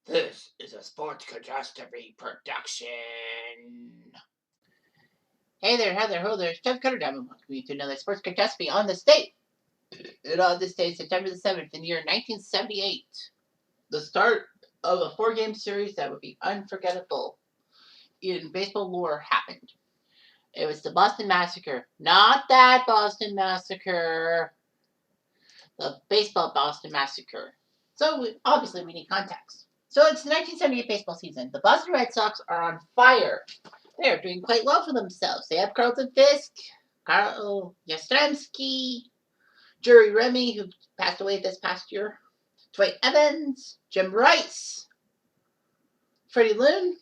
This is a Sports Catastrophe production. Hey there, how there, ho there. It's Jeff Cutter Diamond. Welcome you to another Sports Catastrophe on this date. And on this day, September the 7th, in the year 1978. The start of a 4-game series that would be unforgettable in baseball lore happened. It was the Boston Massacre. Not that Boston Massacre. The baseball Boston Massacre. So, obviously, we need context. So, it's the 1978 baseball season. The Boston Red Sox are on fire. They're doing quite well for themselves. They have Carlton Fisk, Carl Yastrzemski, Jerry Remy, who passed away this past year, Dwight Evans, Jim Rice, Freddie Loon.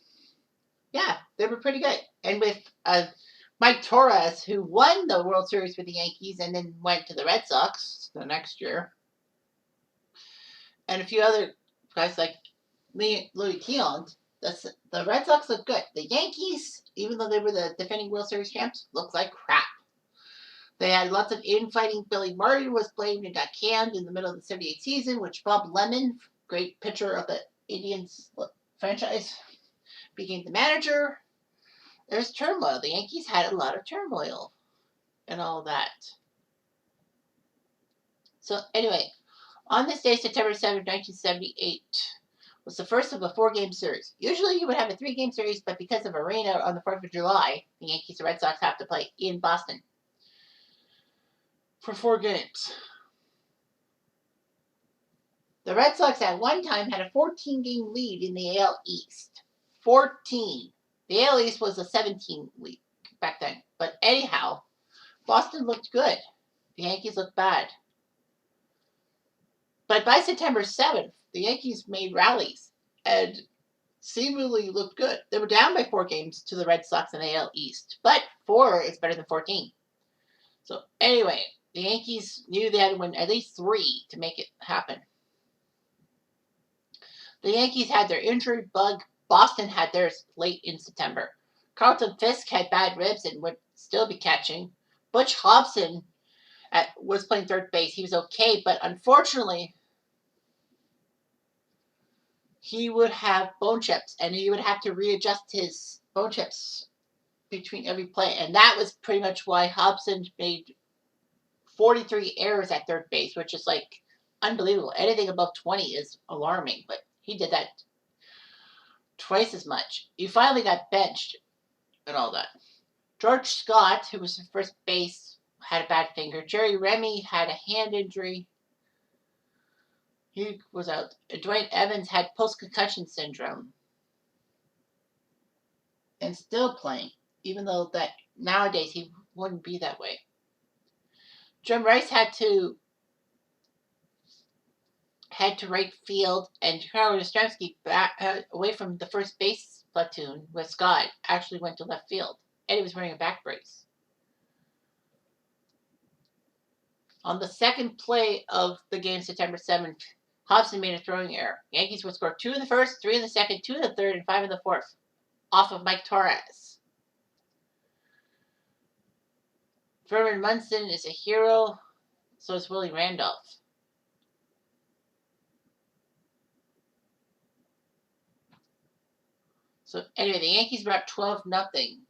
Yeah, they were pretty good. And with Mike Torres, who won the World Series with the Yankees and then went to the Red Sox the next year, and a few other guys like Louis Keon, the Red Sox look good. The Yankees, even though they were the defending World Series champs, looked like crap. They had lots of infighting. Billy Martin was blamed and got canned in the middle of the 78 season, which Bob Lemon, great pitcher of the Indians franchise, became the manager. There's turmoil. The Yankees had a lot of turmoil and all that. So anyway, on this day, September 7th, 1978, was the first of a 4-game series. Usually you would have a 3-game series, but because of a rain out on the 4th of July, the Yankees and Red Sox have to play in Boston for 4 games. The Red Sox at one time had a 14-game lead in the AL East. 14. The AL East was a 17 league back then. But anyhow, Boston looked good. The Yankees looked bad. But by September 7th, the Yankees made rallies and seemingly looked good. They were down by 4 games to the Red Sox in the AL East. But 4 is better than 14. So anyway, the Yankees knew they had to win at least 3 to make it happen. The Yankees had their injury bug. Boston had theirs late in September. Carlton Fisk had bad ribs and would still be catching. Butch Hobson was playing third base. He was okay, but unfortunately, he would have bone chips, and he would have to readjust his bone chips between every play. And that was pretty much why Hobson made 43 errors at third base, which is like unbelievable. Anything above 20 is alarming, but he did that twice as much. He finally got benched and all that. George Scott, who was the first base, had a bad finger. Jerry Remy had a hand injury. He was out. Dwight Evans had post-concussion syndrome and still playing, even though that nowadays he wouldn't be that way. Jim Rice had to right field, and Carl Yastrzemski back away from the first base platoon with Scott actually went to left field, and he was wearing a back brace. On the second play of the game, September 7th, Hobson made a throwing error. Yankees would score 2 in the first, 3 in the second, 2 in the third, and 5 in the fourth, off of Mike Torres. Vernon Munson is a hero, so is Willie Randolph. So anyway, the Yankees were up 12-0.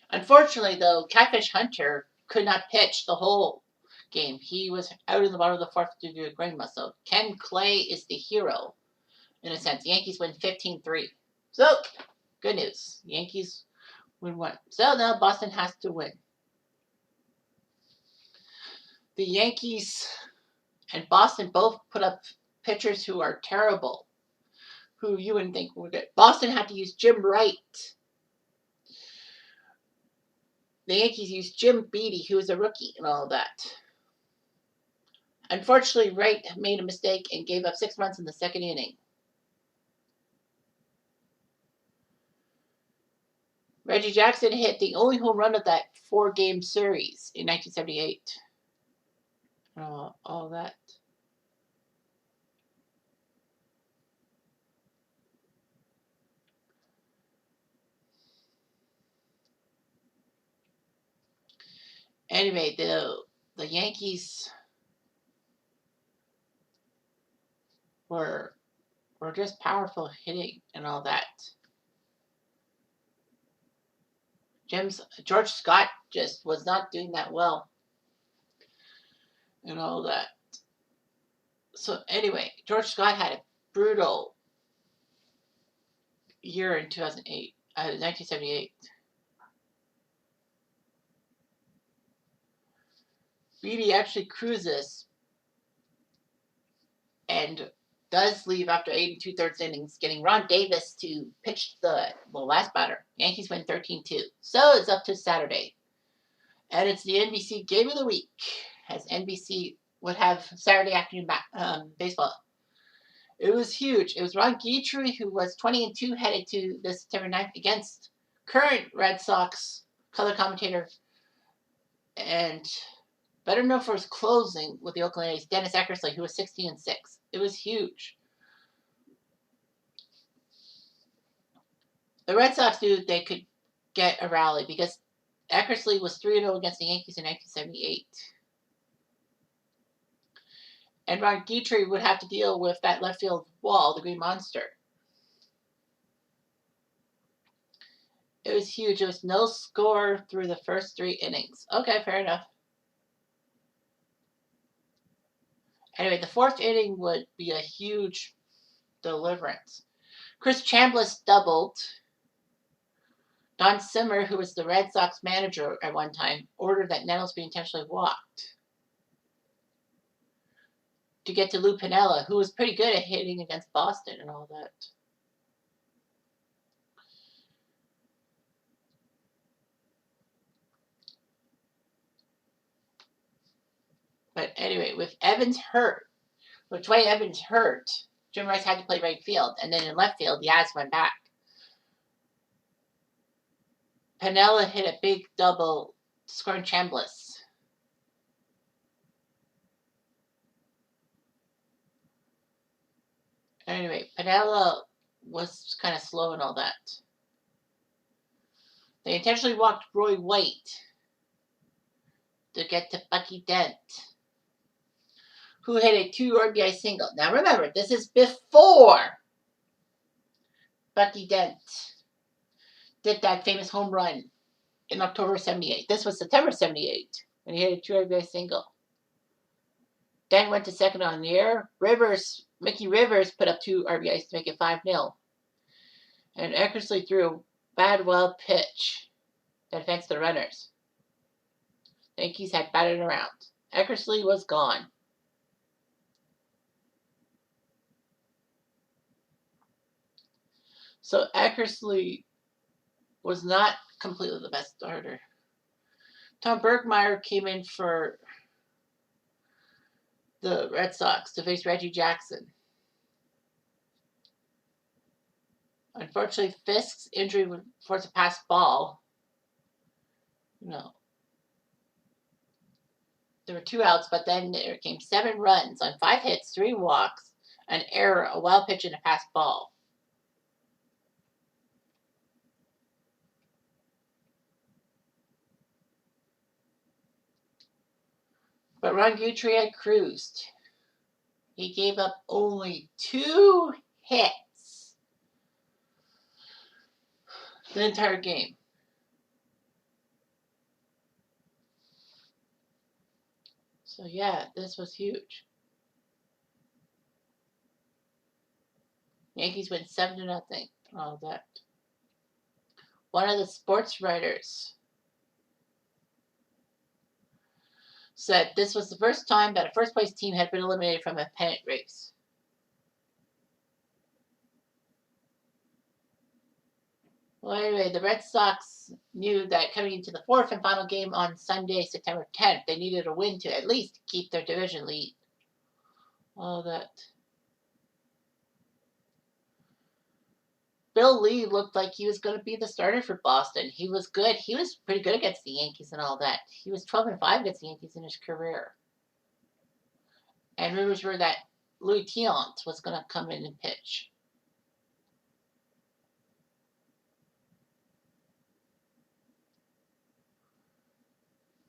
Unfortunately, though, Catfish Hunter could not pitch the whole game. He was out in the bottom of the fourth due to a groin muscle. Ken Clay is the hero, in a sense. The Yankees win 15-3. So, good news. The Yankees win 1. So now Boston has to win. The Yankees and Boston both put up pitchers who are terrible, who you wouldn't think were good. Boston had to use Jim Wright. The Yankees used Jim Beattie, who was a rookie and all that. Unfortunately, Wright made a mistake and gave up 6 runs in the second inning. Reggie Jackson hit the only home run of that 4-game series in 1978. All that. Anyway, the Yankees were or just powerful hitting and all that. George Scott just was not doing that well and all that. So anyway, George Scott had a brutal year in 1978. Beatty actually cruises and does leave after 8 and 2/3 innings, getting Ron Davis to pitch the last batter. Yankees win 13-2. So it's up to Saturday. And it's the NBC Game of the Week, as NBC would have Saturday afternoon baseball. It was huge. It was Ron Guitry, who was 20 and 2 headed to the September 9th against current Red Sox color commentator and better known for his closing with the Oakland A's, Dennis Eckersley, who was 16 and 6. It was huge. The Red Sox knew they could get a rally because Eckersley was 3-0 against the Yankees in 1978. And Ron Guitry would have to deal with that left field wall, the Green Monster. It was huge. It was no score through the first 3 innings. Okay, fair enough. Anyway, the 4th inning would be a huge deliverance. Chris Chambliss doubled. Don Zimmer, who was the Red Sox manager at one time, ordered that Nettles be intentionally walked to get to Lou Piniella, who was pretty good at hitting against Boston and all that. But anyway, with Dwayne Evans hurt, Jim Rice had to play right field, and then in left field, Yaz went back. Piniella hit a big double, scoring Chambliss. Anyway, Piniella was kind of slow and all that. They intentionally walked Roy White to get to Bucky Dents, who hit a 2 RBI single. Now remember, this is before Bucky Dents did that famous home run in October 78. This was September 78 when he hit a 2 RBI single. Dent went to second on the air. Mickey Rivers put up 2 RBIs to make it 5-0. And Eckersley threw a bad wild pitch that fenced the runners. The Yankees had batted around. Eckersley was gone. So Eckersley was not completely the best starter. Tom Bergmeyer came in for the Red Sox to face Reggie Jackson. Unfortunately, Fisk's injury would force a pass ball. There were 2 outs, but then there came 7 runs on 5 hits, 3 walks, an error, a wild pitch, and a pass ball. But Ron Guitry had cruised. He gave up only 2 hits the entire game. So yeah, this was huge. Yankees win 7-0. All that. One of the sports writers said this was the first time that a first-place team had been eliminated from a pennant race. Well, anyway, the Red Sox knew that coming into the 4th and final game on Sunday, September 10th, they needed a win to at least keep their division lead. All that. Bill Lee looked like he was going to be the starter for Boston. He was good. He was pretty good against the Yankees and all that. He was 12 and 5 against the Yankees in his career. And rumors were that Louis Tiant was going to come in and pitch.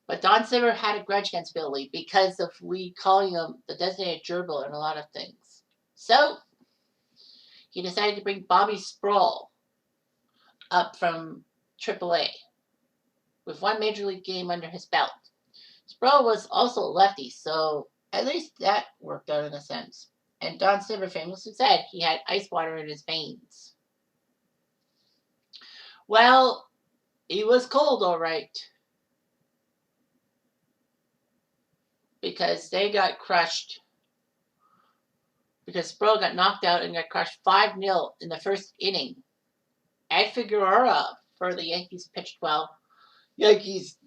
But Don Zimmer had a grudge against Bill Lee because of Lee calling him the designated gerbil and a lot of things. So he decided to bring Bobby Sproul up from AAA with one major league game under his belt. Sproul was also a lefty, so at least that worked out in a sense. And Don Silver famously said he had ice water in his veins. Well, he was cold, all right. Because they got crushed. Because Sproul got knocked out and got crushed 5-0 in the first inning. Ed Figueroa for the Yankees pitched well. Yankees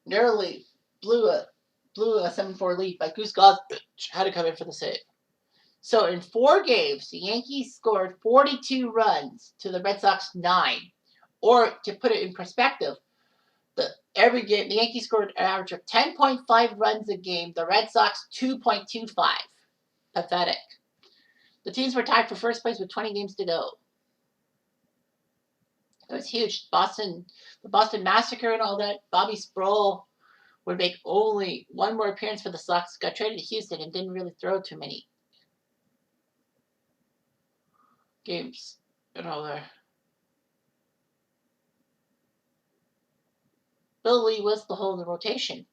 narrowly blew a 7-4 lead, but Goose Gossage had to come in for the save. So in 4 games, the Yankees scored 42 runs to the Red Sox 9. Or to put it in perspective, every game the Yankees scored an average of 10.5 runs a game. The Red Sox 2.25. Pathetic. The teams were tied for first place with 20 games to go. It was huge. The Boston Massacre and all that. Bobby Sproul would make only one more appearance for the Sox. Got traded to Houston and didn't really throw too many games and all there. Bill Lee was the whole of the rotation.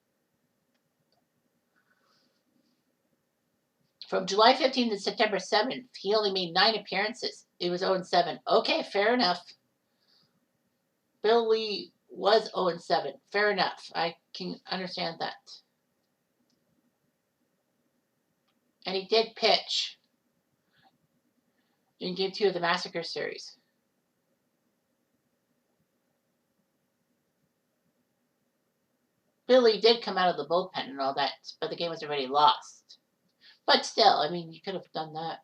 From July 15th to September 7th, he only made 9 appearances. It was 0-7. Okay, fair enough. Bill Lee was 0-7. Fair enough. I can understand that. And he did pitch in Game 2 of the Massacre series. Billy did come out of the bullpen and all that, but the game was already lost. But still, I mean, you could have done that.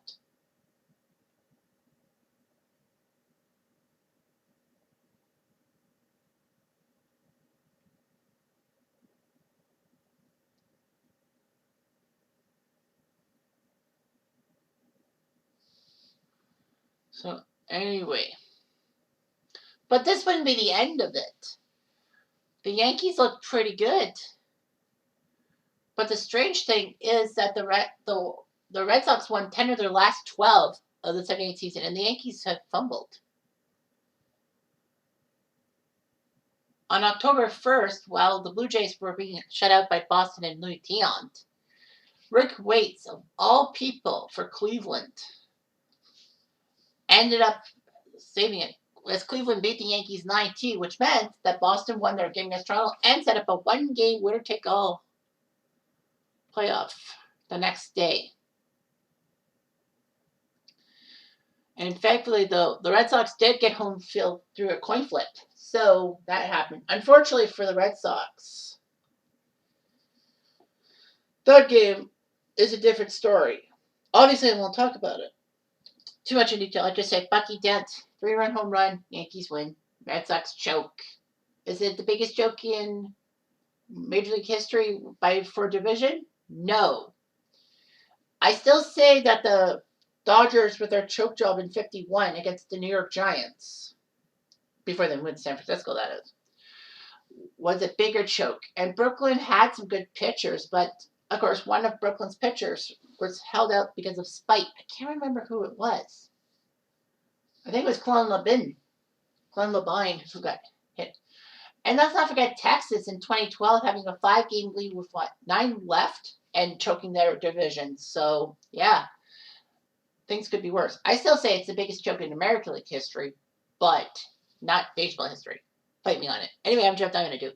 So, anyway. But this wouldn't be the end of it. The Yankees looked pretty good. But the strange thing is that the Red Sox won 10 of their last 12 of the 78 season, and the Yankees have fumbled. On October 1st, while the Blue Jays were being shut out by Boston and Louis Tiant, Rick Waits, of all people for Cleveland, ended up saving it as Cleveland beat the Yankees 9-2, which meant that Boston won their game against Toronto and set up a one-game winner-take-all playoff the next day. And thankfully, the Red Sox did get home field through a coin flip. So that happened. Unfortunately for the Red Sox, that game is a different story. Obviously, I won't talk about it too much in detail. I just say Bucky Dents, 3-run home run, Yankees win. Red Sox choke. Is it the biggest joke in Major League history for division? No. I still say that the Dodgers with their choke job in 51 against the New York Giants, before they went to San Francisco, that is, was a bigger choke. And Brooklyn had some good pitchers, but of course one of Brooklyn's pitchers was held out because of spite. I can't remember who it was. I think it was Glenn Labine, who got hit. And let's not forget Texas in 2012 having a 5-game lead with 9 left and choking their division. So, yeah, things could be worse. I still say it's the biggest choke in American League history, but not baseball history. Fight me on it. Anyway, I'm Jeff. I'm going to do